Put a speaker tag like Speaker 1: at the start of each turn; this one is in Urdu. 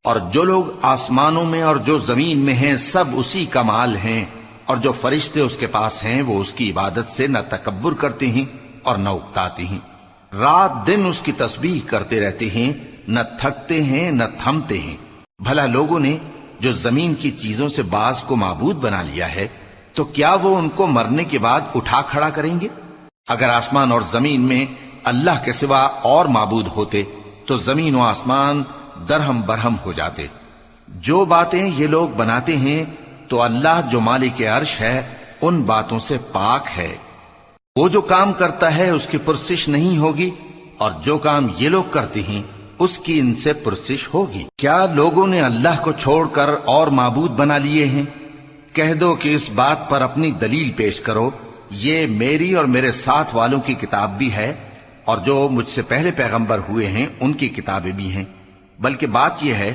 Speaker 1: اور جو لوگ آسمانوں میں اور جو زمین میں ہیں سب اسی کا مال ہیں، اور جو فرشتے اس کے پاس ہیں وہ اس کی عبادت سے نہ تکبر کرتے ہیں اور نہ اکتاتے ہیں، رات دن اس کی تسبیح کرتے رہتے ہیں، نہ تھکتے ہیں نہ تھمتے ہیں۔ بھلا لوگوں نے جو زمین کی چیزوں سے بعض کو معبود بنا لیا ہے، تو کیا وہ ان کو مرنے کے بعد اٹھا کھڑا کریں گے؟ اگر آسمان اور زمین میں اللہ کے سوا اور معبود ہوتے تو زمین و آسمان درہم برہم ہو جاتے۔ جو باتیں یہ لوگ بناتے ہیں تو اللہ جو مالک عرش ہے ان باتوں سے پاک ہے۔ وہ جو کام کرتا ہے اس کی پرسش نہیں ہوگی، اور جو کام یہ لوگ کرتے ہیں اس کی ان سے پرسش ہوگی۔ کیا لوگوں نے اللہ کو چھوڑ کر اور معبود بنا لیے ہیں؟ کہہ دو کہ اس بات پر اپنی دلیل پیش کرو، یہ میری اور میرے ساتھ والوں کی کتاب بھی ہے، اور جو مجھ سے پہلے پیغمبر ہوئے ہیں ان کی کتابیں بھی ہیں، بلکہ بات یہ ہے